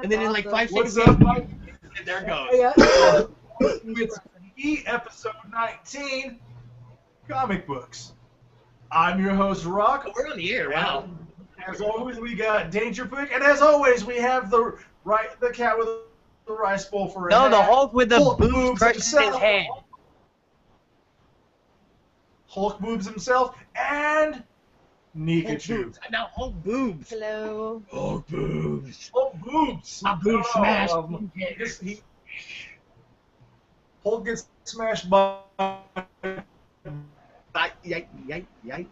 And then in like 5 What's seconds, up, Mike? and there it goes. It's Geeky, episode 19, comic books. I'm your host, Rock. Oh, we're on the air. Wow. As always, we got Danger Pick, and as always, we have the cat with the rice bowl for a No, hat. the Hulk with the Hulk boobs crushed in his himself. head. Hulk boobs himself, and Nikachu. Now Hulk boobs. Hello. Hulk boobs. Hulk boobs. My boobs smashed. Hulk gets smashed by. Yikes.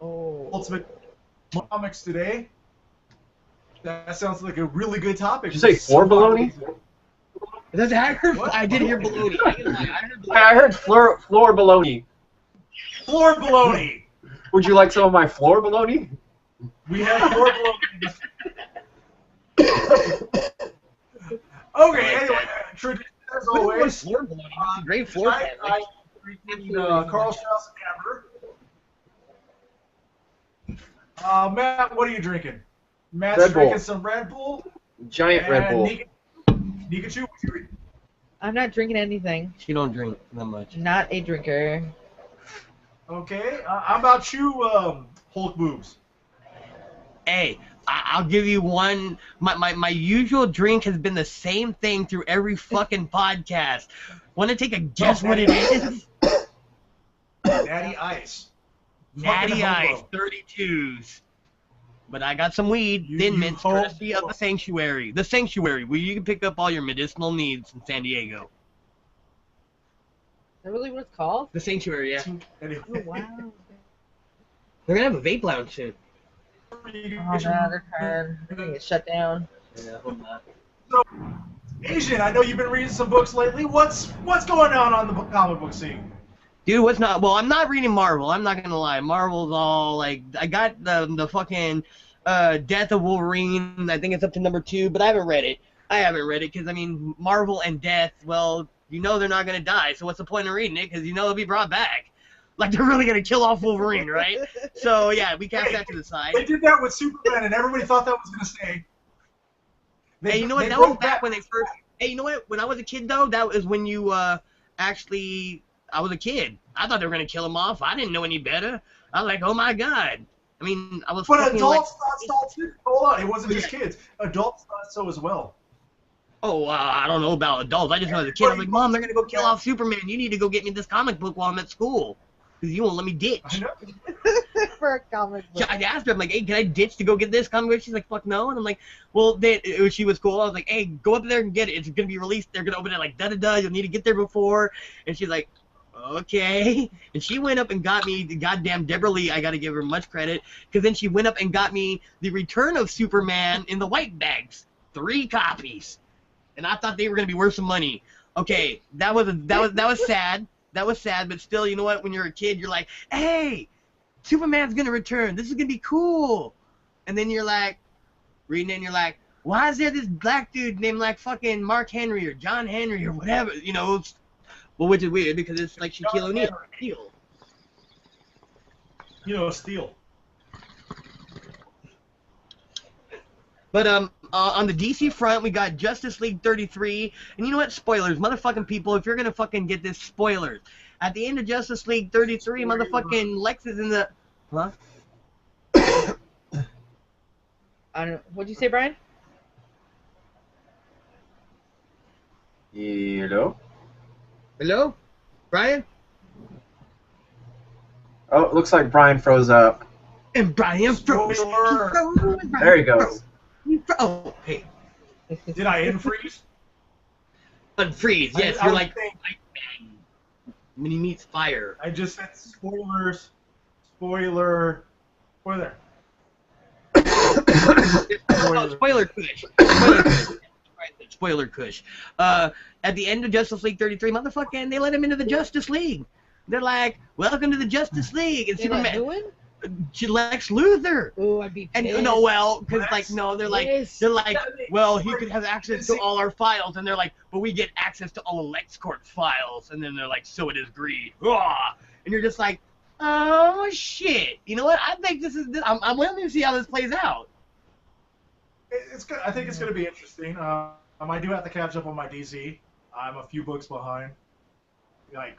Oh. Ultimate comics today. That sounds like a really good topic. Did you say floor baloney? I did hear baloney. I heard floor baloney. Floor baloney. Would you like some of my floor baloney? We have floor baloney. Okay, anyway, tradition as always. Floor baloney. Great floor I drinking Carl Strauss Amber. Matt, what are you drinking? Matt's Red Bull. drinking some Red Bull. Giant Red Bull. Nikachu, what you drinking? I'm not drinking anything. She don't drink that much. Not a drinker. Okay, how about you, Hulk boobs? Hey, I'll give you one. My usual drink has been the same thing through every fucking podcast. Want to take a guess what it is? Natty Ice. Natty Fucking Ice, hobo. 32s. But I got some weed, You Thin Mints, hobo. courtesy of the Sanctuary. The Sanctuary, where you can pick up all your medicinal needs in San Diego. Is that really what it's called? The Sanctuary, yeah. Anyway. Oh, wow. They're gonna have a vape lounge soon. Oh, no, they're tired. They're going to get shut down. Yeah, hope not. So, Asian, I know you've been reading some books lately. What's going on the comic book scene? Dude, what's not? Well, I'm not reading Marvel. I'm not gonna lie. Marvel's all like, I got the fucking Death of Wolverine. I think it's up to number 2, but I haven't read it. Because I mean, Marvel and Death. Well, you know they're not gonna die. So what's the point of reading it? Because you know they'll be brought back. Like they're really gonna kill off Wolverine, right? So yeah, we cast that to the side. They did that with Superman, and everybody thought that was gonna stay. Hey, you know what? That was back when they first. Hey, you know what? When I was a kid, though, that was when you actually. I was a kid. I thought they were gonna kill him off. I didn't know any better. I was like, oh my god. I mean, I was. But fucking adults thought so too. Hold on, it wasn't just kids. Adults thought so as well. Oh, I don't know about adults. I just know as a kid, I was like, Mom, they're gonna go kill off Superman. You need to go get me this comic book while I'm at school, because you won't let me ditch. I know. For a comic book. I asked her, I'm like, hey, can I ditch to go get this comic book? She's like, fuck no. And I'm like, well, she was cool. I was like, hey, go up there and get it. It's gonna be released. They're gonna open it like da-da-da. You'll need to get there before. And she's like, okay. And she went up and got me the goddamn Deborah Lee. I gotta give her much credit, because then she went up and got me the Return of Superman in the white bags, 3 copies, and I thought they were gonna be worth some money. Okay, that was sad. That was sad, but still, you know what? When you're a kid, you're like, hey, Superman's gonna return. This is gonna be cool. And then you're like, reading it, and you're like, why is there this black dude named like fucking Mark Henry or John Henry or whatever? You know. Well, which is weird because it's like Shaquille O'Neal. You know, Steel. But on the DC front, we got Justice League 33, and you know what? Spoilers, motherfucking people. If you're gonna fucking get this, spoilers. At the end of Justice League 33, motherfucking Lex is in the. Huh? I don't know. What'd you say, Brian? Hello? Hello, Brian. Oh, it looks like Brian froze up. And Brian froze. Spoiler. There he goes. Oh, hey. Did I unfreeze? Unfreeze. Yes, I you're was like thinking- when he meets fire. I just said spoilers. Spoiler. Oh, spoiler kush. Spoiler kush. Spoiler kush. At the end of Justice League 33, motherfucking, they let him into the Justice League. They're like, welcome to the Justice League. And Superman. Lex Luthor. Ooh, I'd be pissed. And no, well, because like Lex? no, they're like, Yes. well, he could have access to all our files, and they're like, but we get access to all of LexCorp's files, and then they're like, so it is greed. Rah! And you're just like, Oh shit! You know what? I think this is. I'm willing to see how this plays out. It's good. I think it's going to be interesting. I do have to catch up on my DC. I'm a few books behind. Like,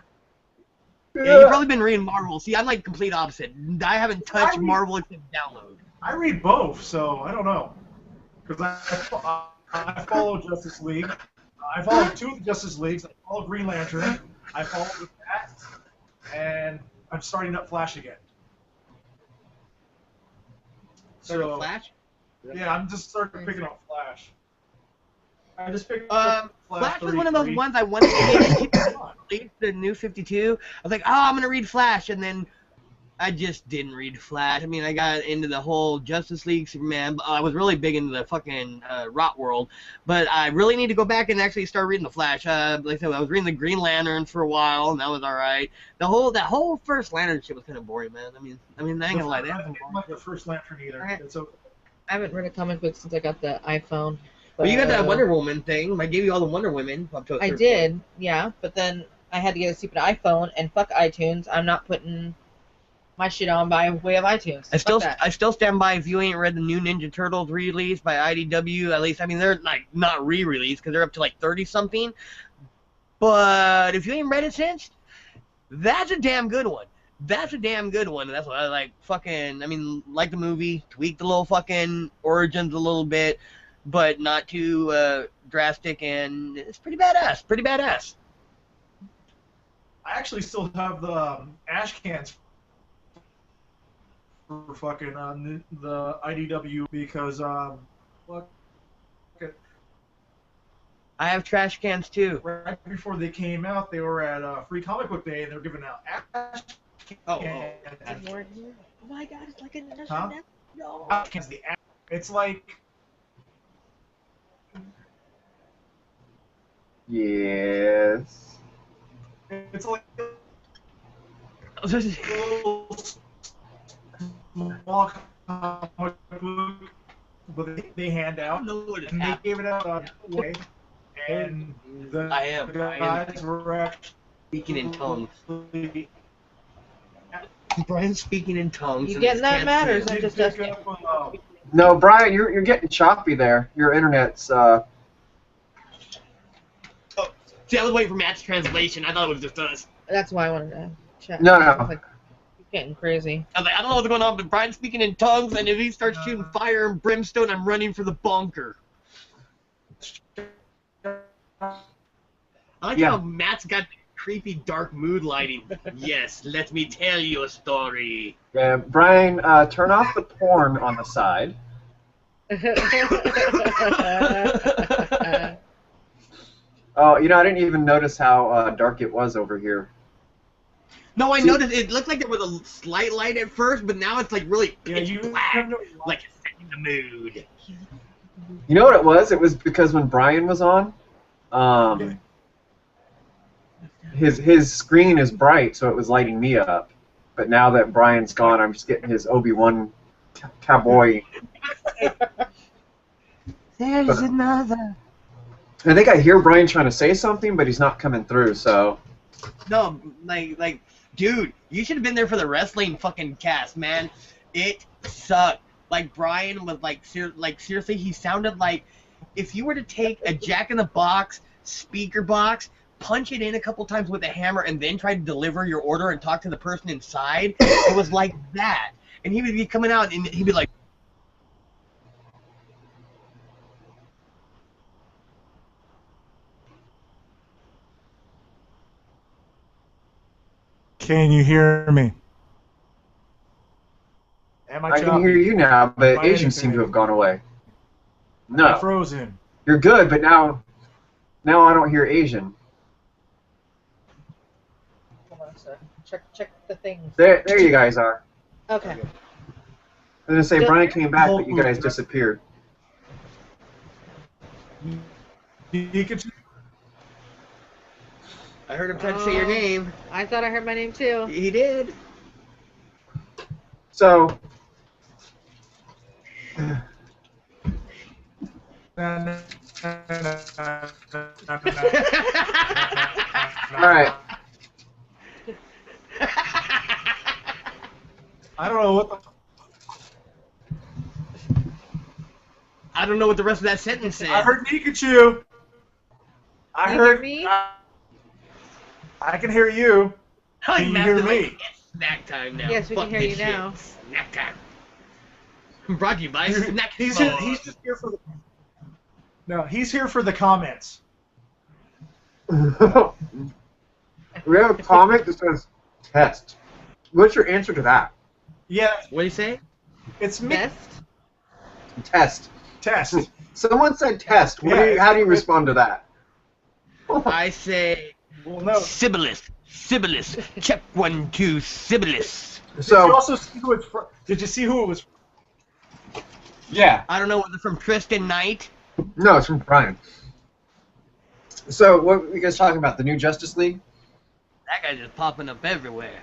Yeah, you've probably been reading Marvel. See, I'm like complete opposite. I haven't touched Marvel except download. I read both, so I don't know. Because I follow Justice League. I follow two of the Justice Leagues. I follow Green Lantern. I follow the Bat. And I'm starting up Flash again. So Flash? Yeah, I'm just starting picking up Flash. I just picked up Flash was one of those ones I wanted to get into. The new 52. I was like, oh, I'm going to read Flash. And then I just didn't read Flash. I mean, I got into the whole Justice League, Superman. I was really big into the fucking Rot World. But I really need to go back and actually start reading the Flash. Like I said, I was reading the Green Lanterns for a while, and that was all right. That whole first Lantern shit was kind of boring, man. I mean, I ain't gonna lie. I didn't like the first Lantern either. I haven't read a comic book since I got the iPhone. But you got that Wonder Woman thing. I gave you all the Wonder Women up to a I certain did, point. yeah. But then I had to get a stupid iPhone, and fuck iTunes. I'm not putting my shit on by way of iTunes. I still stand by. If you ain't read the new Ninja Turtles re-release by IDW, at least I mean they're like not re-released because they're up to like 30 something. But if you ain't read it since, that's a damn good one. That's a damn good one. And that's what I like. Fucking, I mean, like the movie, tweak the little fucking origins a little bit, but not too drastic, and it's pretty badass. Pretty badass. I actually still have the ash cans for fucking the IDW because fuck it. I have trash cans too. Right before they came out, they were at Free Comic Book Day, and they were giving out ash cans. Oh my god, it's like a no. Ash cans, it's like. Yes. It's like a little small comic book, but they hand out, and they gave it out away. And the guys were actually speaking in tongues. Brian's speaking in tongues. You getting that matters? I'm just asking. No, Brian, you're getting choppy there. Your internet's See, I was waiting for Matt's translation. I thought it was just us. That's why I wanted to chat. No. I was like, you're getting crazy. I was like, I don't know what's going on, but Brian's speaking in tongues, and if he starts shooting fire and brimstone, I'm running for the bunker. I like how Matt's got creepy dark mood lighting. Yes, let me tell you a story. Yeah, Brian, turn off the porn on the side. Oh, you know, I didn't even notice how dark it was over here. No, I noticed it looked like there was a slight light at first, but now it's like really pitch black, like it's setting the mood. You know what it was? It was because when Brian was on, his screen is bright, so it was lighting me up. But now that Brian's gone, I'm just getting his Obi-Wan cowboy. There's another. I think I hear Brian trying to say something, but he's not coming through, so... No, like, dude, you should have been there for the wrestling fucking cast, man. It sucked. Like, Brian was, like, seriously, he sounded like if you were to take a Jack-in-the-Box speaker box, punch it in a couple times with a hammer, and then try to deliver your order and talk to the person inside, it was like that. And he would be coming out, and he'd be like, Can you hear me? I can hear you now, but Asians seem to have gone away. No. Frozen. You're good, but now I don't hear Asian. Hold on a second. Check the things. There you guys are. Okay. I was gonna say Brian came back, but you guys disappeared. I heard him try to say your name. I thought I heard my name too. He did. So... Alright. I don't know what the. I don't know what the rest of that sentence said. I heard Pikachu. I You heard. hear me? I can hear you. Can you hear me? It's snack time now. Yes, we can Fuck hear this you shit. now. Snack time. Brought to you by Snack He's Mode. just here for the. No, he's here for the comments. We have a comment that says test. What's your answer to that? Yeah, What do you say? it's me. Best? Test. Test. Someone said test. How do you respond to that? I say Well, no. Sibylis. Sibylis. Check 1, 2, Sibylis. Did you So, also see who it's from? Did you see who it was? yeah. I don't know whether from Tristan Knight. No, it's from Brian. So, what were you guys talking about? The new Justice League? That guy's just popping up everywhere.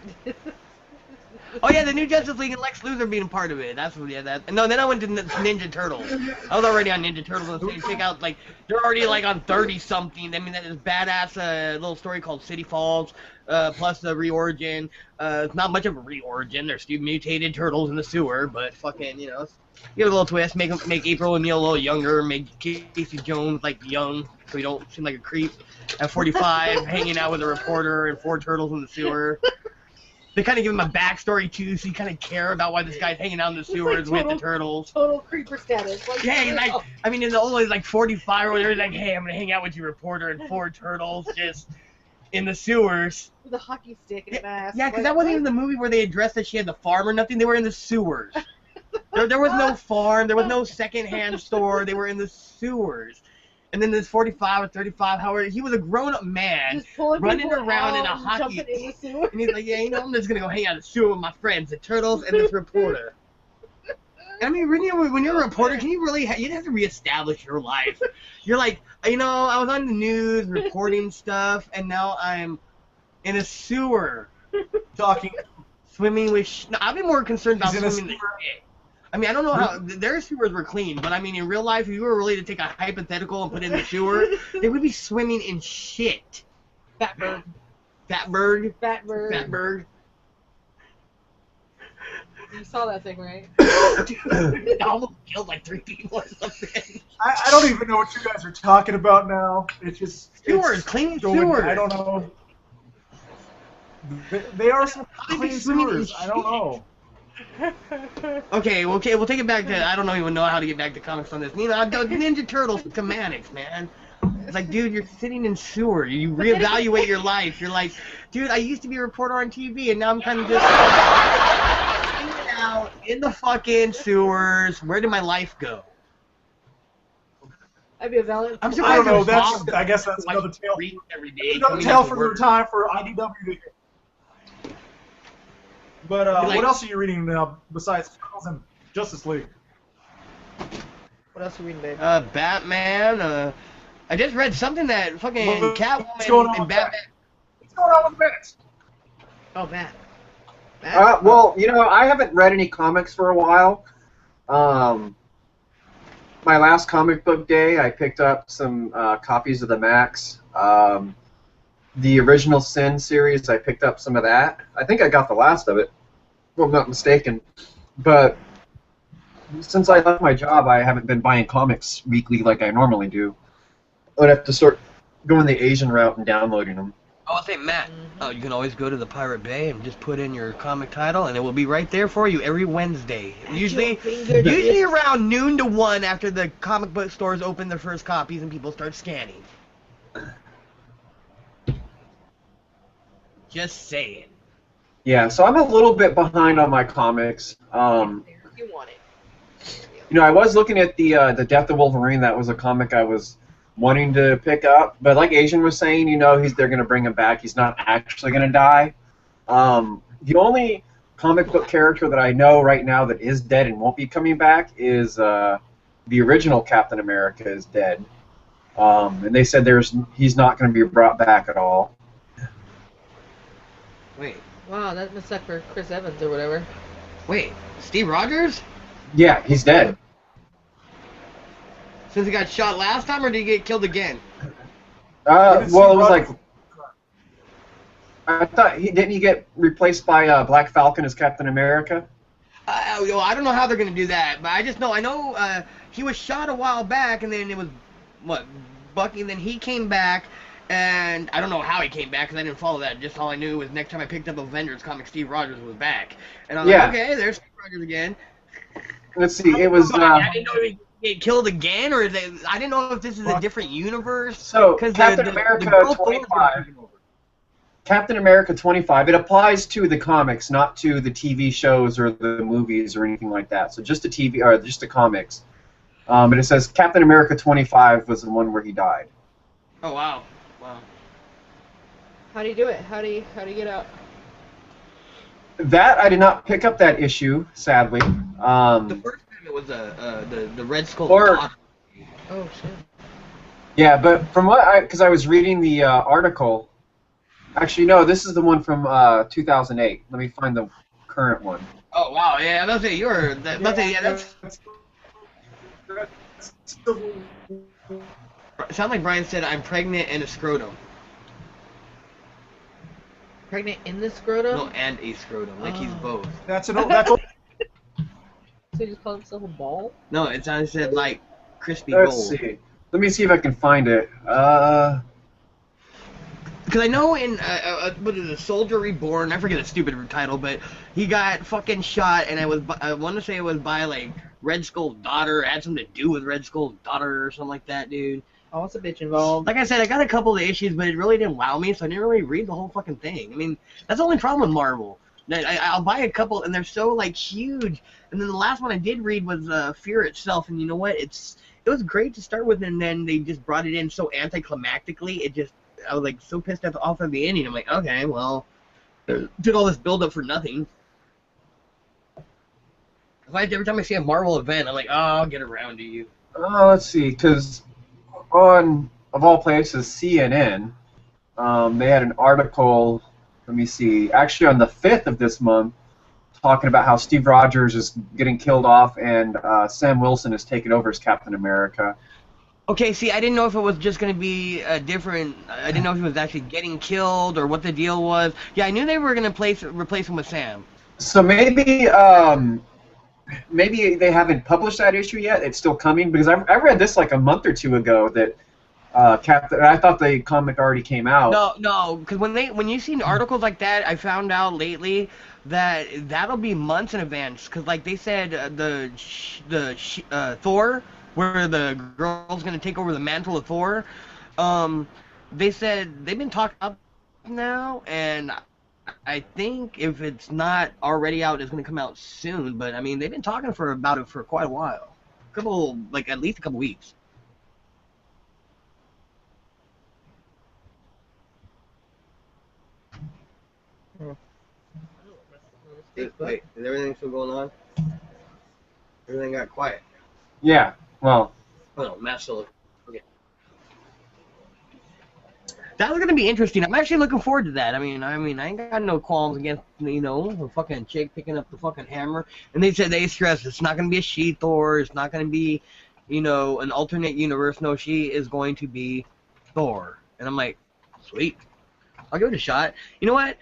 Oh yeah, the new Justice League and Lex Luthor being a part of it. That's what, yeah, that. No, then I went to Ninja Turtles. I was already on Ninja Turtles and saying, check out, like, they're already, like, on 30-something. I mean, that is badass little story called City Falls, plus the reorigin. It's not much of a reorigin. They're still mutated turtles in the sewer, but fucking, you know, give it a little twist. Make April O'Neil a little younger. Make Casey Jones, like, young, so you don't seem like a creep. At 45, hanging out with a reporter and 4 turtles in the sewer. They kind of give him a backstory too, so you kind of care about why this guy's hanging out in the sewers with the turtles. Total creeper status. Like, Yeah, he's like, I mean, in the old days, like 45 or whatever, he's like, hey, I'm gonna hang out with you, reporter, and 4 turtles just in the sewers. with a hockey stick and a mask. Yeah, because that wasn't even the movie where they addressed that she had the farm or nothing. They were in the sewers. There was no farm. There was no secondhand store. They were in the sewers. And then this 45 or 35, however, he was a grown-up man Just pulling running people around in a out and hockey jumping in the sewer. And he's like, yeah, you know, I'm just going to go hang out in the sewer with my friends, the turtles and this reporter. I mean, when you're a reporter, can you really, you have to reestablish your life. You're like, you know, I was on the news reporting stuff, and now I'm in a sewer. Talking. Swimming with, no, I'd be more concerned about He's in a swimming than sewer. shit. I mean, I don't know how, their sewers were clean, but I mean, in real life, if you were really to take a hypothetical and put it in the sewer, they would be swimming in shit. Fatberg. Fatberg. Fatberg. Fatberg. You saw that thing, right? Dude, I almost killed like 3 people or something. I don't even know what you guys are talking about now. It's just Sewers, it's clean going- sewers. I don't know. They are some How they be clean swimming in sewers. I don't shit? know. Okay, we'll take it back to, I don't even know how to get back to comics on this. You know, Ninja Turtles schematics, man. It's like, dude, you're sitting in sewer. You reevaluate your life. You're like, dude, I used to be a reporter on TV, and now I'm kind of just hanging out in the fucking sewers. Where did my life go? That'd be a valid. I'm I surprised don't know. there's That's moms I guess that's like another tale. read every day. Another coming tale into for work. another time for IDW to hear. But Like- what else are you reading now besides Turtles and Justice League? What else are we reading, babe? Batman. I just read something that fucking What's going Catwoman on and with Batman. What's going on with the minutes? Oh, Bat. Well, you know, I haven't read any comics for a while. My last comic book day, I picked up some copies of the Max. The original Sin series, I picked up some of that. I think I got the last of it, if I'm not mistaken. But since I left my job, I haven't been buying comics weekly like I normally do. I'd have to start going the Asian route and downloading them. Oh, I'll say, Matt, you can always go to the Pirate Bay and just put in your comic title, and it will be right there for you every Wednesday. Usually around noon to 1 after the comic book stores open their first copies and people start scanning. Just saying. Yeah, so I'm a little bit behind on my comics. You want it. You know, I was looking at the Death of Wolverine. That was a comic I was wanting to pick up, but like Asian was saying, you know, they're going to bring him back. He's not actually going to die. The only comic book character that I know right now that is dead and won't be coming back is the original Captain America is dead, and they said he's not going to be brought back at all. Wait, Wow, that must suck for Chris Evans or whatever. wait, Steve Rogers? Yeah, he's dead. Since he got shot last time, or did he get killed again? Well, it Steve was like Rogers- I thought didn't he get replaced by Black Falcon as Captain America? I don't know how they're gonna do that, but I know he was shot a while back, and then it was what Bucky, and then he came back, and I don't know how he came back because I didn't follow that. Just all I knew was next time I picked up Avengers comic, Steve Rogers was back, and I was like, okay, there's Steve Rogers again. Let's see, it was. I didn't know he get killed again, or I didn't know if this is a different universe. So Captain America 25. Captain America 25. It applies to the comics, not to the TV shows or the movies or anything like that. So just the TV or just the comics. But it says Captain America 25 was the one where he died. Oh wow. How do you do it? How do you get out? That I did not pick up that issue, sadly. The first time it was the Red Skull. Oh shit. Yeah, but from what because I was reading the article. Actually, no, this is the one from 2008. Let me find the current one. Oh wow, yeah, that's it. Sound like Brian said, I'm pregnant and a scrotum. Pregnant in the scrotum? No, and a scrotum. Like he's both. That's So he just called himself a ball? No, it said like crispy Let's gold. see. Let me see if I can find it. Because I know in what is it, Soldier Reborn? I forget the stupid title, but he got fucking shot, and I want to say it was by like Red Skull's daughter. It had something to do with Red Skull's daughter or something like that, dude. Oh, what's a bitch involved? Like I said, I got a couple of issues, but it really didn't wow me, so I didn't really read the whole fucking thing. I mean, that's the only problem with Marvel. I'll buy a couple, and they're so like huge. And then the last one I did read was Fear itself, and you know what? It was great to start with, and then they just brought it in so anticlimactically. I was like so pissed off at the ending. I'm like, okay, well, did all this build up for nothing. Every time I see a Marvel event, I'm like, oh, I'll get around to you. Let's see, because on, of all places, CNN, they had an article, let me see, actually on the 5th of this month, talking about how Steve Rogers is getting killed off and Sam Wilson is taking over as Captain America. Okay, see, I didn't know if it was just going to be different. I didn't know if he was actually getting killed or what the deal was. Yeah, I knew they were going to replace him with Sam. So maybe they haven't published that issue yet. It's still coming because I read this like a month or two ago that Captain. I thought the comic already came out. No, because when you see articles like that, I found out lately that'll be months in advance. Because like they said, the Thor, where the girl's gonna take over the mantle of Thor, they said they've been talking up now, and I think if it's not already out, it's gonna come out soon. But I mean, they've been talking about it for quite a while, at least a couple weeks. Wait, is everything still going on? Everything got quiet. Yeah, well. Oh no, Matt's still okay. That was gonna be interesting. I'm actually looking forward to that. I mean, I ain't got no qualms against a fucking chick picking up the fucking hammer. And they stressed it's not gonna be a she-Thor. It's not gonna be, an alternate universe. No, she is going to be Thor. And I'm like, sweet. I'll give it a shot. You know what?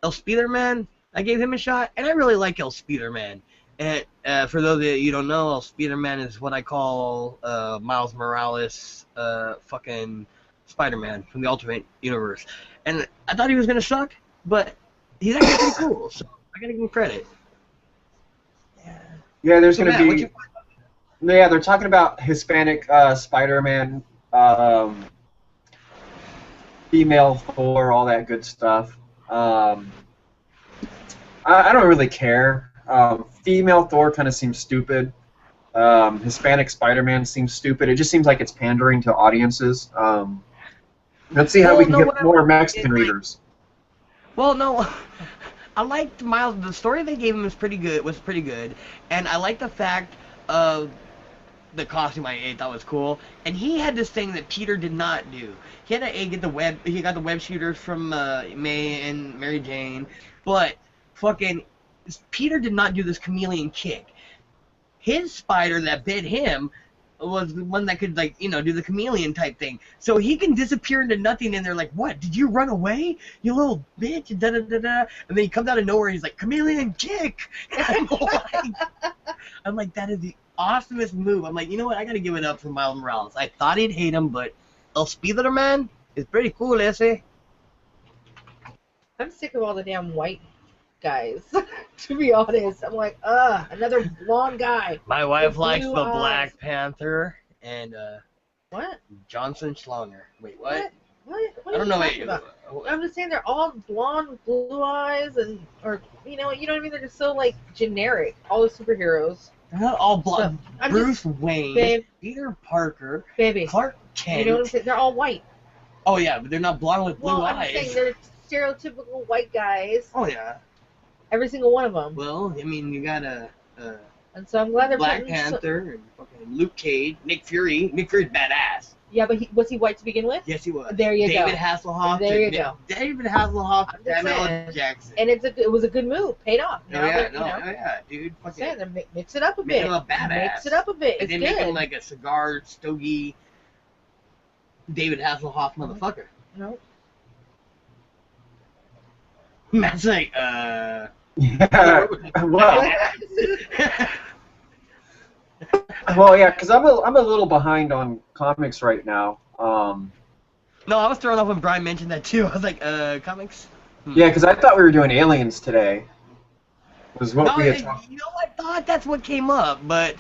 El Spider-Man, I gave him a shot, and I really like El Spider-Man. And for those of you who don't know, El Spider-Man is what I call Miles Morales, fucking Spider-Man from the Ultimate Universe. And I thought he was gonna suck, but he's actually pretty cool, so I gotta give him credit. Yeah, there's gonna be. Yeah, they're talking about Hispanic Spider-Man, female Thor, all that good stuff. I don't really care. Female Thor kind of seems stupid. Hispanic Spider-Man seems stupid. It just seems like it's pandering to audiences. Let's see how we can get more Mexican readers. Well, no, I liked Miles. The story they gave him was pretty good, and I like the fact of the costume. I thought was cool, and he had this thing that Peter did not do. He had to get the web. He got the web shooters from May and Mary Jane, but fucking Peter did not do this chameleon kick. His spider that bit him was the one that could, like, you know, do the chameleon type thing. So he can disappear into nothing, and they're like, what, did you run away? You little bitch, and da-da-da-da. And then he comes out of nowhere, and he's like, chameleon kick! And I'm like, that is the awesomest move. I'm like, you know what, I gotta give it up for Miles Morales. I thought he'd hate him, but El Spider-Man is pretty cool, ese. I'm sick of all the damn white guys, to be honest. I'm like, another blonde guy. My wife likes blue the eyes. Black Panther and What? Johnson Schlonger. Wait, what? What I don't know. are you talking about? I'm just saying they're all blonde with blue eyes, or you know what I mean? They're just so like generic. All the superheroes. They're not all blonde. So, Bruce Wayne, babe, Peter Parker, baby. Clark Kent. You know what I'm saying? They're all white. Oh yeah, but they're not blonde with blue Well, I'm eyes. just saying they're stereotypical white guys. Oh yeah. Every single one of them. Well, I mean, you got And so I'm glad they're Black putting Panther and fucking Luke Cage, Nick Fury. Nick Fury's badass. Yeah, but was he white to begin with? Yes, he was. There you David go. Hasselhoff. There you go. David Hasselhoff. I'm just Samuel L. saying. Jackson. And it was a good move. Paid off. Oh Now yeah, that, no, you know, oh yeah, dude. I'm Fucking saying, they're mix it up a make bit. him a badass. Mix it up a bit. And It's then good. make him like a cigar stogie David Hasselhoff motherfucker. No. Matt's like, Yeah. Well, well, yeah, because I'm a little behind on comics right now. No, I was thrown off when Brian mentioned that too. I was like, comics? Yeah, because I thought we were doing Aliens today. Was what No, we had you talked. know, I thought that's what came up, but,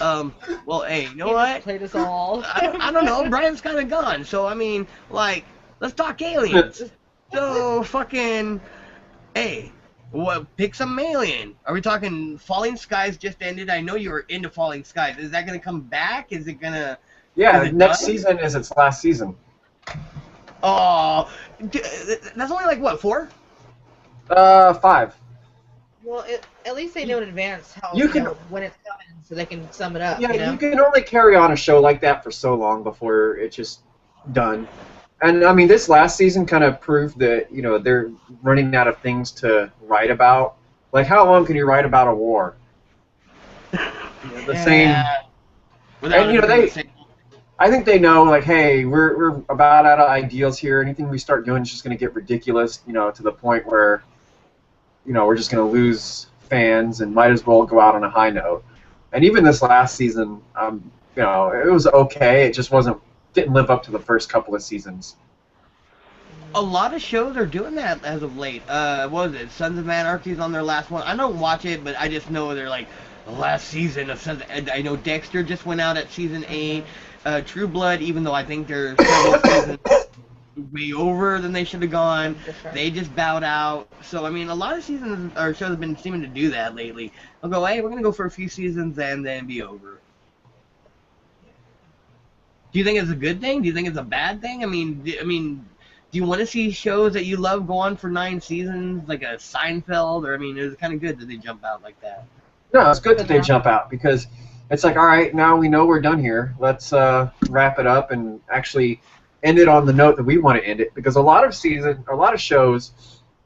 well, hey, you know He what? just played us all. I don't know. Brian's kind of gone, so I mean, like, let's talk aliens. So fucking, hey, what? Pick some alien. Are we talking Falling Skies just ended? I know you were into Falling Skies. Is that gonna come back? Is it gonna? Yeah, Is it next done? season is its last season. Oh, that's only like what, 4? 5. Well, at least they know in advance how You can- know, when it's coming, so they can sum it up. Yeah, you know? you can only carry on a show like that for so long before it's just done. And I mean, this last season kind of proved that they're running out of things to write about. Like, how long can you write about a war? The same. Without And, it being I think they know, like, hey, we're about out of ideals here. Anything we start doing is just going to get ridiculous, to the point where, we're just going to lose fans and might as well go out on a high note. And even this last season, it was okay. It just didn't live up to the first couple of seasons. A lot of shows are doing that as of late. What was it? Sons of Anarchy is on their last one. I don't watch it, but I just know they're like the last season of Sons. I know Dexter just went out at season 8. True Blood, even though I think they're several seasons way over than they should have gone, they just bowed out. So I mean, a lot of seasons or shows have been seeming to do that lately. They'll go, hey, we're gonna go for a few seasons and then be over. Do you think it's a good thing? Do you think it's a bad thing? I mean, do you want to see shows that you love go on for 9 seasons, like a Seinfeld? Or I mean, is it kind of good that they jump out like that? No, it's good that they jump out because it's like, all right, now we know we're done here. Let's wrap it up and actually end it on the note that we want to end it. Because a lot of shows,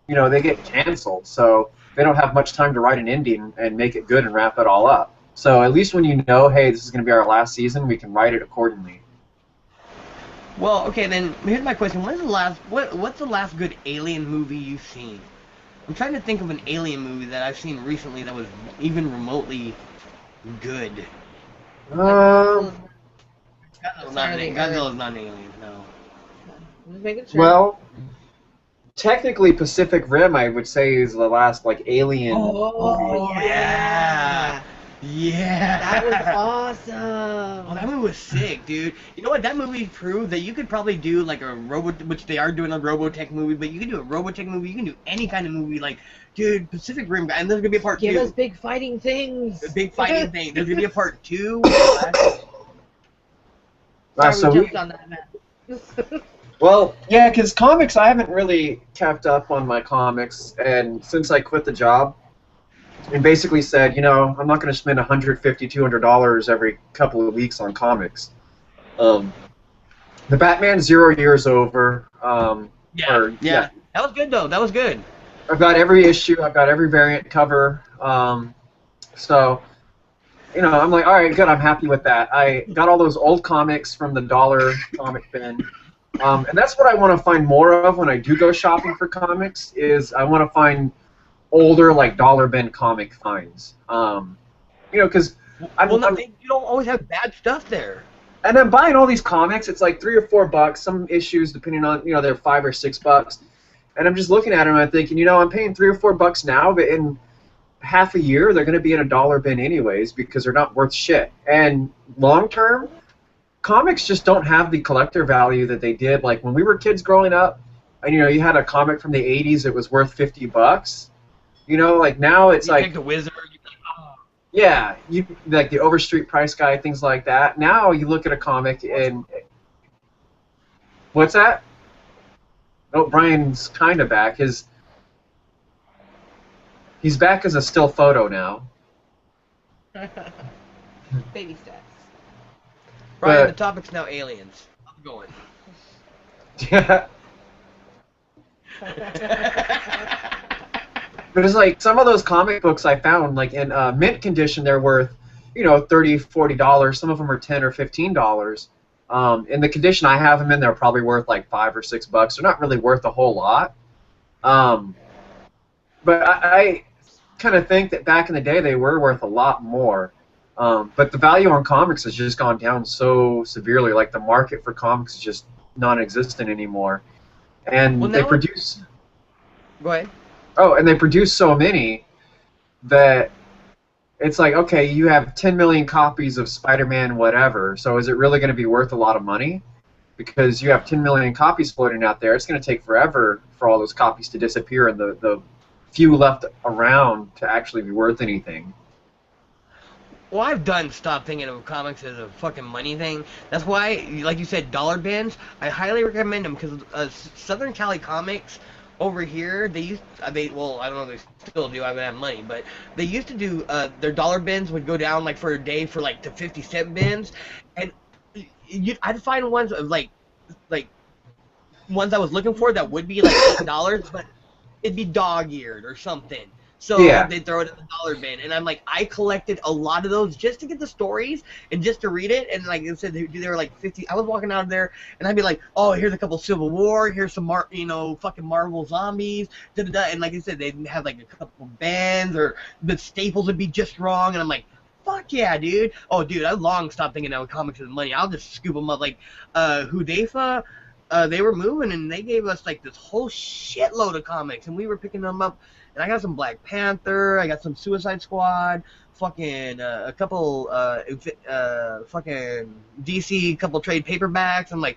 they get canceled, so they don't have much time to write an ending and make it good and wrap it all up. So at least when you know, hey, this is going to be our last season, we can write it accordingly. Well, okay, then here's my question: what's the last good Alien movie you've seen? I'm trying to think of an Alien movie that I've seen recently that was even remotely good. Sorry, Godzilla's not an alien, no. Just making sure. Well, technically, Pacific Rim, I would say, is the last alien. Oh, yeah. Yeah. That was awesome. Oh, that movie was sick, dude. You know what? That movie proved that you could probably do like a which they are doing a Robotech movie, but you can do a Robotech movie. You can do any kind of movie. Like, dude, Pacific Rim, and there's gonna be a part 2. Give us big fighting things. A big fighting thing. There's gonna be a part 2. Sorry, we jumped on that, man. Well, yeah, because comics, I haven't really kept up on my comics, and since I quit the job, and basically said, I'm not going to spend $150, $200 every couple of weeks on comics. The Batman 0 years over. Yeah. That was good, though. That was good. I've got every issue. I've got every variant cover. So you know, I'm like, all right, good, I'm happy with that. I got all those old comics from the dollar comic bin. And that's what I want to find more of when I do go shopping for comics, is I want to find older, like, dollar bin comic finds. You know, because you don't always have bad stuff there. and I'm buying all these comics. It's like $3 or $4. Some issues, depending on, you know, they're $5 or $6. And I'm just looking at them and I'm thinking, you know, I'm paying $3 or $4 now, but in half a year they're going to be in a dollar bin anyways because they're not worth shit. And long term, comics just don't have the collector value that they did. Like when we were kids growing up, and you know, you had a comic from the '80s that was worth $50. You know, like now it's you like take the Wizard. yeah, you like the Overstreet price guy, things like that. Now you look at a comic and what's that? Oh, Brian's kind of back. He's back as a still photo now. Baby steps. Brian, But- the topic's now aliens. I'm going. Yeah. But it's like some of those comic books I found, like in mint condition, they're worth, you know, $30, $40. Some of them are $10 or $15. In the condition I have them in, they're probably worth like $5 or $6. They're not really worth a whole lot. But I kind of think that back in the day they were worth a lot more. But the value on comics has just gone down so severely. Like the market for comics is just non-existent anymore. And Well, they now- produce. Go ahead. Oh, and they produce so many that it's like, okay, you have 10 million copies of Spider-Man whatever, so is it really going to be worth a lot of money? Because you have 10 million copies floating out there, it's going to take forever for all those copies to disappear and the few left around to actually be worth anything. Well, I've stopped thinking of comics as a fucking money thing. That's why, like you said, dollar bins, I highly recommend them because Southern Cali Comics over here, well, I don't know if they still do, I haven't had money, but they used to do, their dollar bins would go down, like, for a day for, like, to 50-cent bins, and I'd find ones of, like, ones I was looking for that would be, like, $8, but it'd be dog-eared or something. So Yeah. they'd throw it in the dollar bin, and I'm like, I collected a lot of those just to get the stories and just to read it. And like I said, they were like 50. I was walking out of there, and I'd be like, oh, here's a couple Civil War, here's some fucking Marvel zombies, da da da. And like I said, they'd have like a couple bands, or the staples would be just wrong, and I'm like, fuck yeah, dude. Oh, dude, I long stopped thinking that comics is money. I'll just scoop them up. Like Hudefa, they were moving, and they gave us like this whole shitload of comics, and we were picking them up. And I got some Black Panther, I got some Suicide Squad, fucking a couple fucking DC, couple trade paperbacks. I'm like,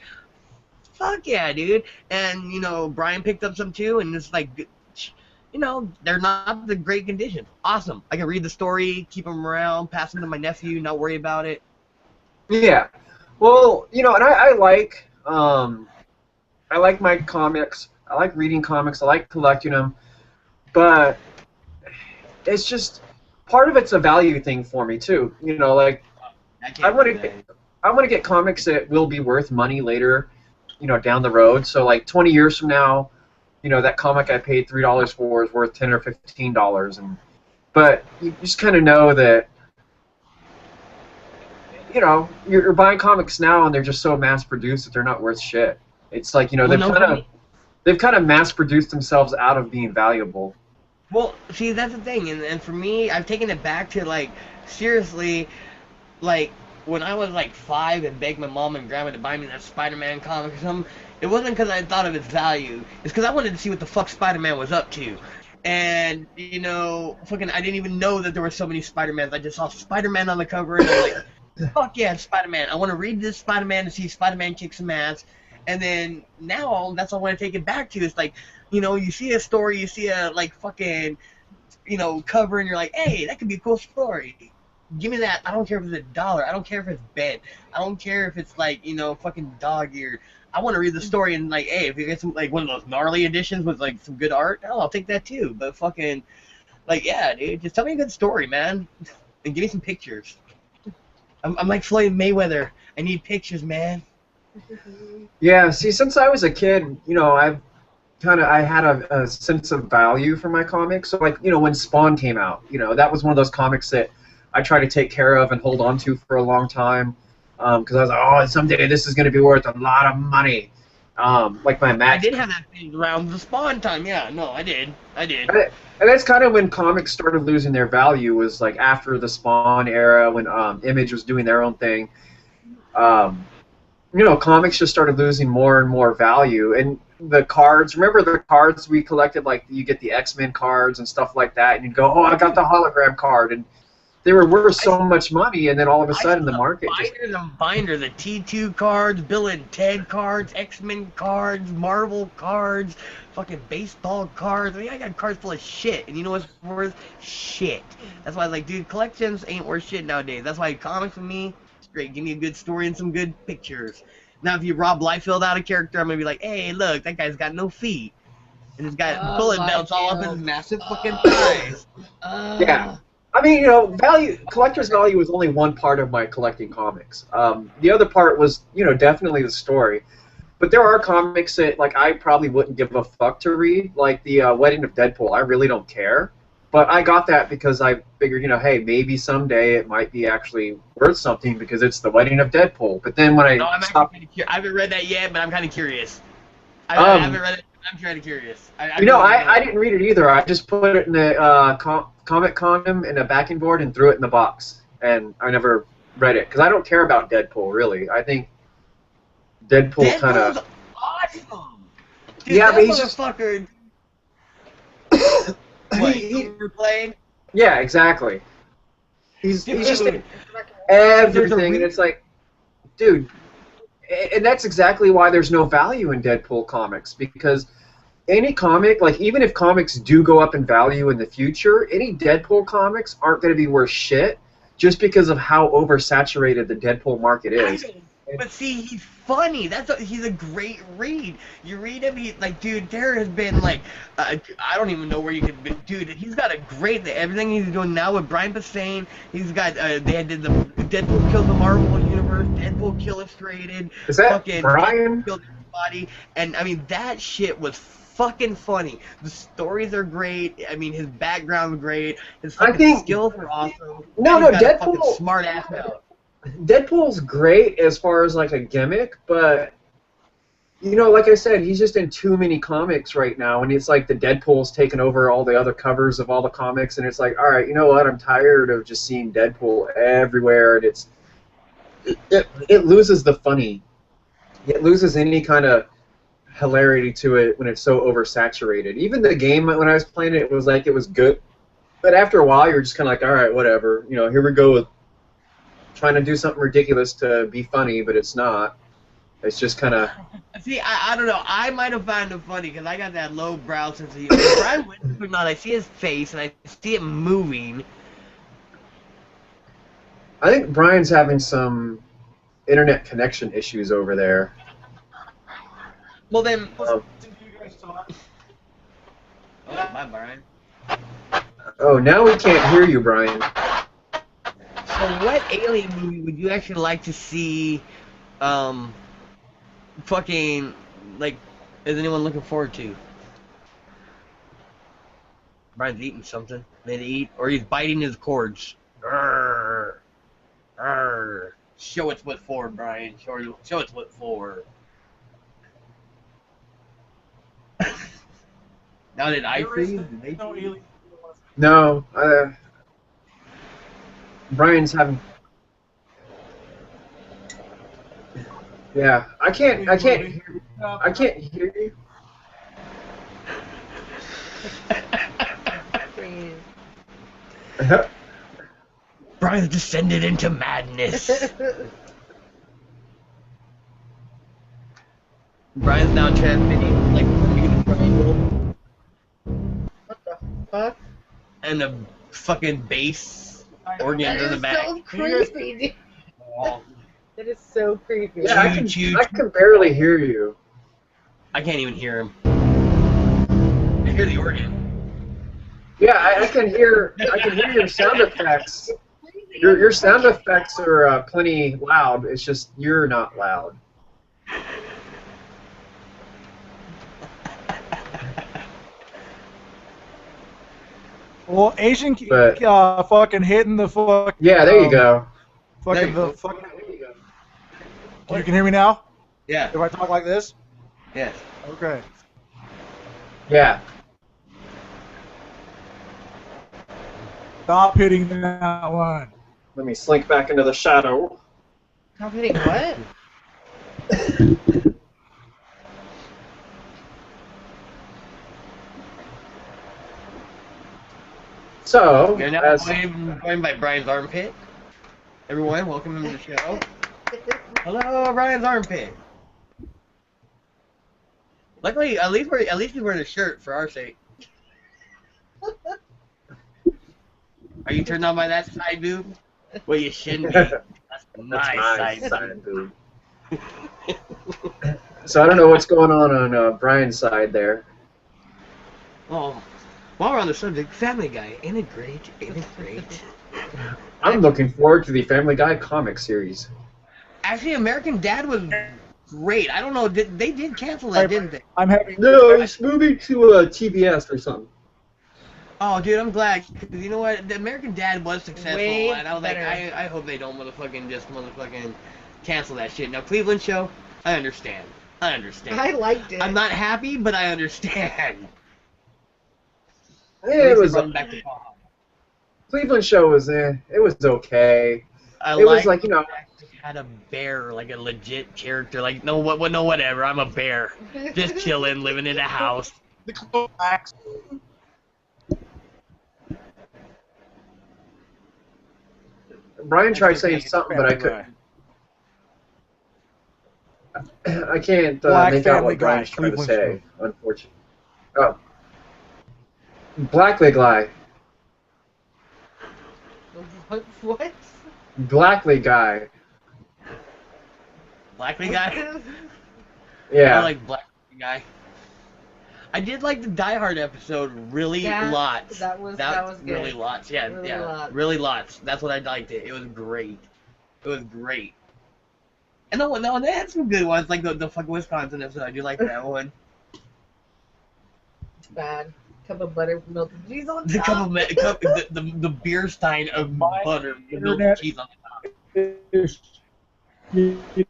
fuck yeah, dude. And you know, Brian picked up some too, and it's like, you know, they're not the great condition. Awesome. I can read the story, keep them around, pass them to my nephew, not worry about it. Yeah. Well, you know, and I like my comics. I like reading comics. I like collecting them. But it's just part of it's a value thing for me too. You know, like I want to get comics that will be worth money later, you know, down the road. So like 20 years from now, you know, that comic I paid $3 for is worth $10 or $15, but you just kind of know that, you know, you're buying comics now and they're just so mass produced that they're not worth shit. It's like, you know, they've kind of mass produced themselves out of being valuable. Well, see, that's the thing, and for me, I've taken it back to, like, seriously, like, when I was, like, 5 and begged my mom and grandma to buy me that Spider-Man comic or something, it wasn't because I thought of its value. It's because I wanted to see what the fuck Spider-Man was up to. And, you know, fucking, I didn't even know that there were so many Spider-Mans. I just saw Spider-Man on the cover, and I'm like, fuck yeah, Spider-Man. I want to read this Spider-Man to see Spider-Man kick some ass. And then now, that's all I want to take it back to. It's like, you know, you see a story, you see a, like, fucking, you know, cover, and you're like, hey, that could be a cool story. Give me that. I don't care if it's $1. I don't care if it's bent. I don't care if it's, like, you know, fucking dog-eared. I want to read the story, and, like, hey, if you get some, like, one of those gnarly editions with, like, some good art, hell, I'll take that, too. But fucking, like, yeah, dude, just tell me a good story, man. And give me some pictures. I'm like Floyd Mayweather. I need pictures, man. Yeah, see, since I was a kid, you know, I had a sense of value for my comics. So, like, you know, when Spawn came out, you know, that was one of those comics that I try to take care of and hold on to for a long time. Because I was like, oh, someday this is going to be worth a lot of money. Like my I Max. did have that thing around the Spawn time. Yeah, no, I did. And that's kind of when comics started losing their value, was like after the Spawn era, when Image was doing their own thing. You know, comics just started losing more and more value. And the cards, remember the cards we collected, like you get the X-Men cards and stuff like that, and you'd go, oh, I got the hologram card, and they were worth so much money, and then all of a sudden the market just... Binder, the T2 cards, Bill and Ted cards, X-Men cards, Marvel cards, fucking baseball cards. I mean, I got cards full of shit, and you know what's worth? Shit. That's why I was like, dude, collections ain't worth shit nowadays. That's why comics with me, straight, give me a good story and some good pictures. Now, if you Rob Liefeld out of character, I'm gonna be like, hey, look, that guy's got no feet, and he's got bullet belts all up his massive fucking thighs. Yeah. I mean, you know, collector's value was only one part of my collecting comics. The other part was, you know, definitely the story. But there are comics that, like, I probably wouldn't give a fuck to read, like the Wedding of Deadpool. I really don't care. But I got that because I figured, you know, hey, maybe someday it might be actually worth something because it's the Wedding of Deadpool. But then when I stopped... I haven't read that yet, but I'm kind of curious. I haven't read it. I'm kind of curious. I didn't read it either. I just put it in a comic condom in a backing board and threw it in the box. And I never read it because I don't care about Deadpool, really. I think Deadpool kind of... awesome! Dude, yeah, that but he's just... motherfucker... he playing? Yeah, exactly. He's just in everything, and it's like, dude... And that's exactly why there's no value in Deadpool comics, because any comic, like even if comics do go up in value in the future, any Deadpool comics aren't going to be worth shit just because of how oversaturated the Deadpool market is. But see, he's funny. He's a great read. You read him, dude, there has been, like, I don't even know where you could, dude, he's got a great, everything he's doing now with Brian Posehn, he's got, they did the Deadpool Kills the Marvel Universe, Deadpool Kill Illustrated, is that fucking Brian? Killed Everybody, and, I mean, that shit was fucking funny. The stories are great. I mean, his background's great. His fucking skills are awesome. No, Deadpool. Smart ass out. Deadpool's great as far as like a gimmick, but you know, like I said, he's just in too many comics right now, and it's like the Deadpool's taken over all the other covers of all the comics, and it's like, all right, you know what? I'm tired of just seeing Deadpool everywhere, and it loses the funny. It loses any kind of hilarity to it when it's so oversaturated. Even the game when I was playing it, it was like it was good, but after a while, you're just kind of like, all right, whatever. You know, here we go with trying to do something ridiculous to be funny, but it's not. It's just kind of... See, I don't know. I might have found it funny because I got that low brow sense of humor. Brian Winston, not. I see his face and I see it moving. I think Brian's having some internet connection issues over there. Well then... Listen to you guys talk. Oh, bye, Brian. Oh, now we can't hear you, Brian. So what alien movie would you actually like to see, fucking, like, is anyone looking forward to? Brian's eating something. Made to eat, or he's biting his cords. Arrgh. Arrgh. Show us what for, Brian. Show us what for. Now did I freeze? Did they freeze? No, Brian's having... Yeah, I can't hear you. Brian's descended into madness. Brian's now transmitting like a triangle. What the fuck? And a fucking bass organ in the back. So creepy, dude. That is so creepy. Yeah, I can barely hear you. I can't even hear him. I hear the organ. Yeah, I can hear your sound effects. Your sound effects are plenty loud. It's just you're not loud. Well, Asian But- fucking hitting the fuck. Yeah, there you go. There Fucking you the go. fucking. You can hear me now? Yeah. If I talk like this? Yes. Okay. Yeah. Stop hitting that one. Let me slink back into the shadow. Stop hitting what? So, You're now as joined by Brian's armpit. Everyone, welcome to the show. Hello, Brian's armpit. Luckily, at least he's wearing a shirt for our sake. Are you turned on by that side boob? Well, you shouldn't be. That's my side boob. So I don't know what's going on Brian's side there. Oh, while we're on the subject, Family Guy, ain't it great? Ain't it great? I'm looking forward to the Family Guy comic series. Actually, American Dad was great. I don't know, they did cancel that, didn't they? I'm having. No, it's moving to TBS or something. Oh, dude, I'm glad. 'Cause you know what? The American Dad was successful, Way and I was better. like, I hope they don't motherfucking cancel that shit. Now, Cleveland show, I understand. I liked it. I'm not happy, but I understand. Yeah, it was Run back to Baja. Cleveland show was it was okay. I It was like, you know, had a bear, like a legit character. Like, no, whatever. I'm a bear, just chilling, living in a house. The Cloax. Brian tried saying something, but I couldn't. I can't Black make out Family what Brian's Guy, trying to Cleveland say, unfortunately. Oh. Blackly Guy. What? Blackly Guy. Blackly Guy. Yeah. I like Black Guy. I did like the Die Hard episode really lots. That was good. Really lots. Yeah, Really yeah. lots. Really lots. That's what I liked it. It was great. It was great. And no, they had some good ones, like the fucking Wisconsin episode. I do like that one. Bad. Cup of buttermilk and cheese on The top. the beer stein of butter, the milk and cheese on the top.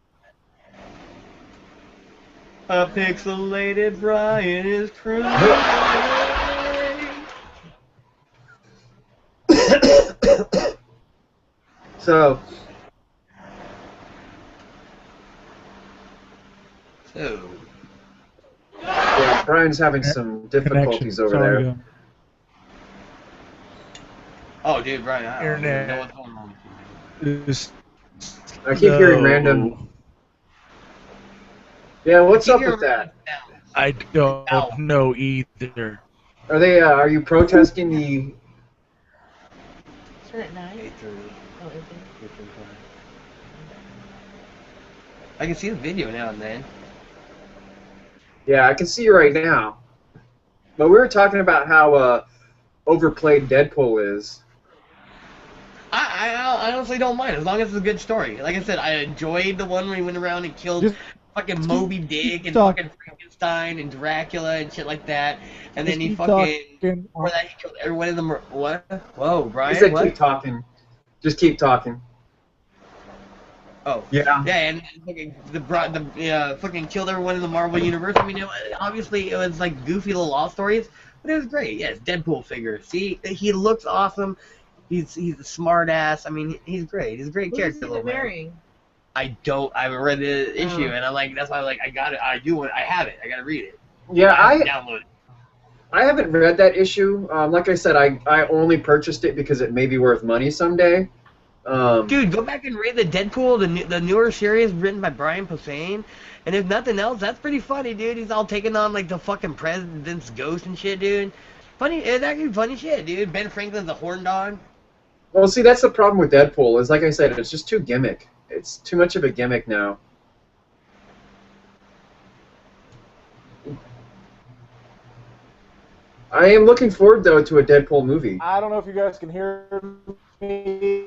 A pixelated Brian is crying. So, yeah, Brian's having some difficulties over there. Oh, dude, Brian, I don't even Internet. know what's going on. I keep hearing random. Yeah, what's up with that? I don't know either. Are they? Are you protesting the? Start at 9? 8:30. Oh, is it? I can see the video now and then. Yeah, I can see you right now. But we were talking about how overplayed Deadpool is. I honestly don't mind as long as it's a good story. Like I said, I enjoyed the one where he went around and killed Just fucking Moby Dick and talk. fucking Frankenstein and Dracula and shit like that. And then he Keep fucking talking. for that he killed everyone in the what? Whoa, Brian, He said what? keep talking. Just keep talking. Oh. Yeah. Yeah, and fucking fucking killed everyone in the Marvel universe. I mean, obviously it was like goofy little law stories, but it was great. Yeah, it's Deadpool figure. See, he looks awesome. He's a smart ass. I mean, he's great. He's a great Who is character. he little man. marrying? I haven't read the issue, and I'm like, that's why I'm like, I got it. I have it. I gotta read it. Yeah, I download it. I haven't read that issue. Like I said, I only purchased it because it may be worth money someday. Dude, go back and read the Deadpool, the newer series written by Brian Posehn. And if nothing else, that's pretty funny, dude. He's all taking on like the fucking president's ghost and shit, dude. Funny, it's actually funny shit, dude. Ben Franklin's a horn dog. Well, see, that's the problem with Deadpool. Is like I said, it's just too gimmick. It's too much of a gimmick now. I am looking forward though to a Deadpool movie. I don't know if you guys can hear me.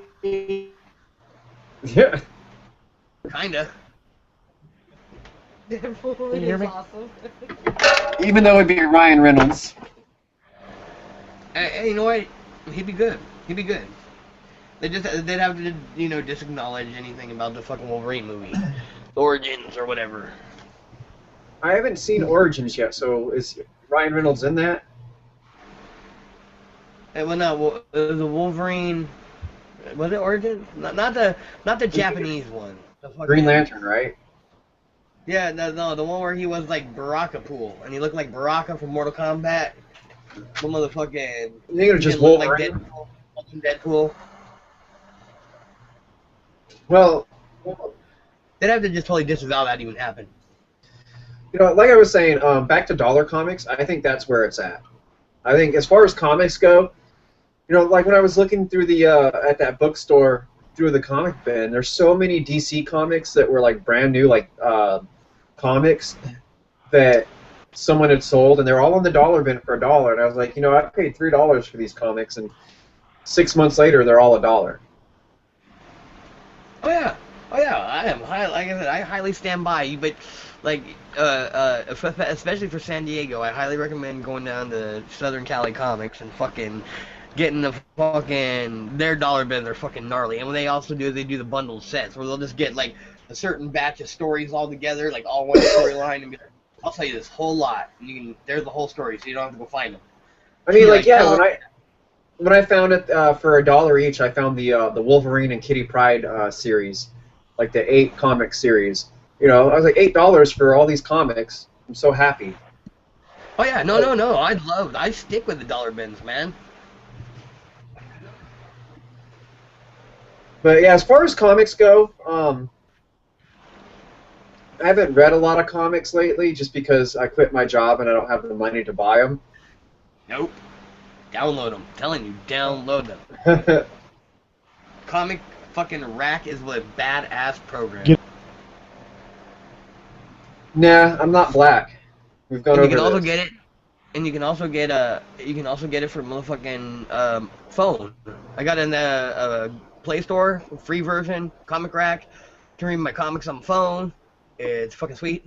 Yeah. Kinda. Deadpool Can you hear is me? awesome. Even though it'd be Ryan Reynolds. Hey, you know what? He'd be good. He'd be good. They'd have to, disacknowledge anything about the fucking Wolverine movie, Origins or whatever. I haven't seen Origins yet, so is Ryan Reynolds in that? Well, no, the Wolverine. Was it Origins? Not the Japanese one. The fucking, Green Lantern, right? Yeah, no, the one where he was like Baraka Pool, and he looked like Baraka from Mortal Kombat. The motherfucking. You think it was just Look like Wolverine? Deadpool. Well, They'd have to just totally disavow that even happened. like I was saying, back to dollar comics, I think that's where it's at. I think as far as comics go, like when I was looking through the at that bookstore through the comic bin, there's so many DC comics that were like brand new, like comics that someone had sold, and they're all on the dollar bin for $1. And I was like, I paid $3 for these comics, and 6 months later, they're all $1. Oh yeah, I am like I said, I highly stand by you, but like especially for San Diego, I highly recommend going down to Southern Cali Comics and fucking getting their dollar bins are fucking gnarly. And what they also do is they do the bundled sets where they'll just get like a certain batch of stories all together, like all one storyline, and be like, I'll tell you this whole lot, and there's the whole story, so you don't have to go find them. I mean, when I found it for $1 each, I found the Wolverine and Kitty Pryde series, like the 8 comic series. I was like $8 for all these comics. I'm so happy. Oh yeah, no. I stick with the dollar bins, man. But yeah, as far as comics go, I haven't read a lot of comics lately, just because I quit my job and I don't have the money to buy them. Nope. Download them. I'm telling you, download them. Comic fucking Rack is a badass program. Nah, I'm not black. We've gone And over you can also this. get it, and you can also get it for motherfucking phone. I got in the Play Store, free version, Comic Rack. Can read my comics on my phone. It's fucking sweet.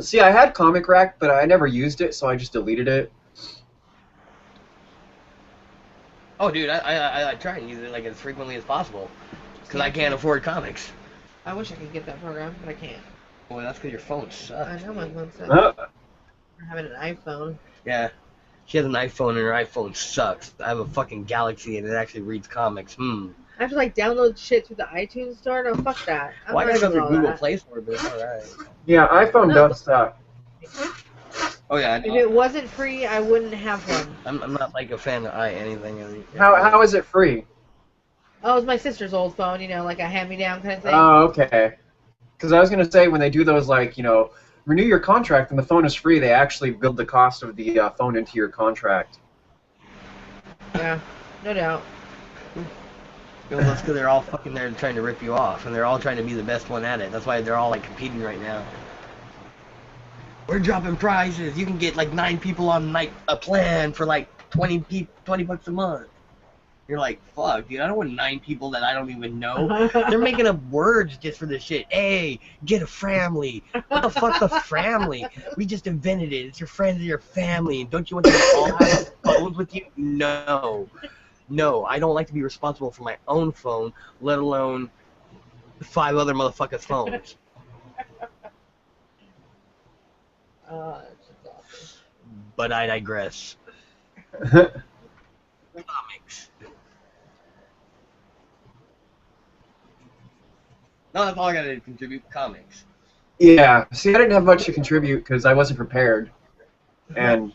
See, I had Comic Rack, but I never used it, so I just deleted it. Oh, dude, I try and use it like as frequently as possible, because I can't afford comics. I wish I could get that program, but I can't. Well, that's because your phone sucks. I know my phone sucks. Uh, I'm having an iPhone. Yeah. She has an iPhone and her iPhone sucks. I have a fucking Galaxy and it actually reads comics. I have to like download shit through the iTunes store. No, fuck that. Well, I gotta go doing through all Google that. Play Store, but it's alright. yeah, iPhone does suck. Oh yeah, I If know. it wasn't free, I wouldn't have one. I'm not like a fan of anything. How is it free? Oh, it's my sister's old phone, like a hand-me-down kind of thing. Oh, okay. Because I was going to say, when they do those, like, renew your contract and the phone is free, they actually build the cost of the phone into your contract. Yeah, no doubt. That's because they're all fucking there trying to rip you off, and they're all trying to be the best one at it. That's why they're all like competing right now. We're dropping prizes. You can get like 9 people on like a plan for like 20 bucks a month. You're like, fuck, dude, I don't want 9 people that I don't even know. They're making up words just for this shit. Hey, get a family. What the fuck's a family? We just invented it. It's your friends and your family. Don't you want them to all have phones with you? No. No, I don't like to be responsible for my own phone, let alone 5 other motherfuckers' phones. That's just awesome. But I digress. Comics. No, that's all I gotta contribute. Comics. Yeah. See, I didn't have much to contribute because I wasn't prepared. And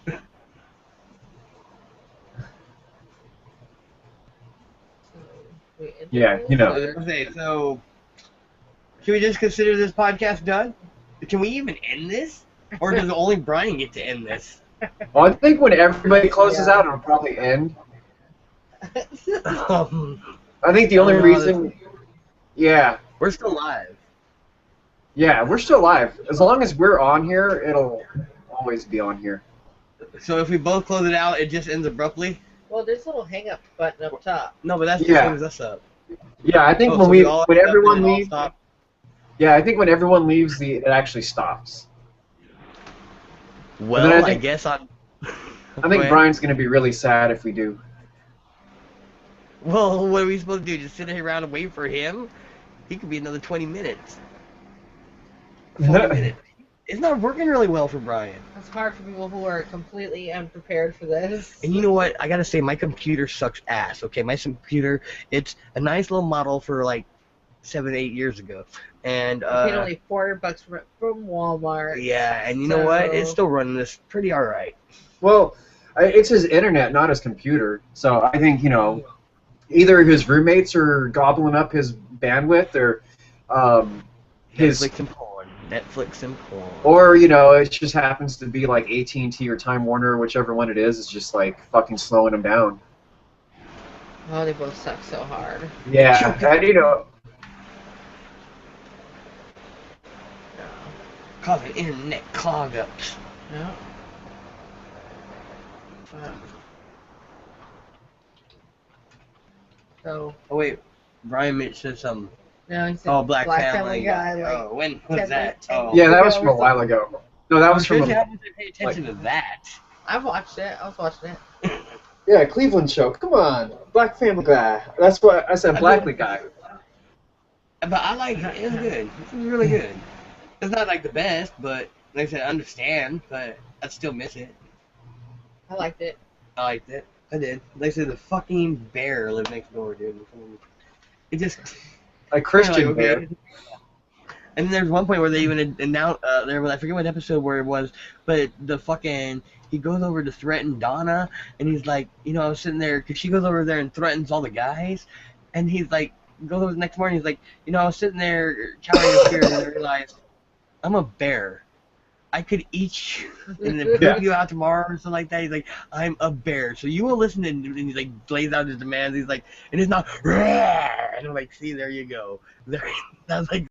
yeah, So, should we just consider this podcast done? Can we even end this? Or does only Brian get to end this? well, I think when everybody closes out, it'll probably end. I think the only reason... Yeah. We're still live. Yeah, we're still live. As long as we're on here, it'll always be on here. So if we both close it out, it just ends abruptly? Well, there's a little hang-up button up top. No, but that's just Yeah. hangs us up. Yeah, I think Oh, so we all when hang up everyone and then all leaves... stop? Yeah, I think when everyone leaves, it actually stops. Well, then I I think- guess I'm... I think Okay. Brian's gonna be really sad if we do. Well, what are we supposed to do? Just sit around and wait for him? He could be another 20 minutes. 40 minutes. It's not working really well for Brian. It's hard for people who are completely unprepared for this. And you know what? I gotta say, my computer sucks ass. Okay, my computer, it's a nice little model for like 7, 8 years ago. And I paid only $400 from Walmart. yeah, and you know what? It's still running this pretty alright. Well, it's his internet, not his computer. So I think, you know, either his roommates are gobbling up his bandwidth, or his, Netflix and porn. Netflix and porn. or you know, it just happens to be like AT&T or Time Warner, whichever one it is just like fucking slowing him down. Oh, they both suck so hard. Yeah, and you know, Causing internet clog-ups. No. Fuck. So, Oh wait, Brian Mitch said something. no, he said Oh, Black Family Guy. Like, Oh, when was 10 that? Oh. yeah, that was from a while ago. No, that was from Trish, a, how did they pay attention to that? I've watched it. I was watching it. yeah, Cleveland show. Come on, Black Family Guy. That's what I said. Blackly Guy. But I like it. It was good. It was really good. It's not like the best, but like I said, I understand, but I'd still miss it. I liked it. I liked it. I did. Like I said, the fucking bear lived next door, dude. It just... A Christian like, bear. okay. And there's one point where they even announced, I forget what episode where it was, but the fucking, he goes over to threaten Donna, and he's like, you know, I was sitting there, because she goes over there and threatens all the guys, and he's like, goes over the next morning, he's like, you know, I was sitting there counting the tears, and I realized, I'm a bear. I could eat you and then poop you out tomorrow or something like that. He's like, I'm a bear. So you will listen to him, and he's like, lays out his demands. He's like, and it's not, and I'm like, see, there you go. There, that's like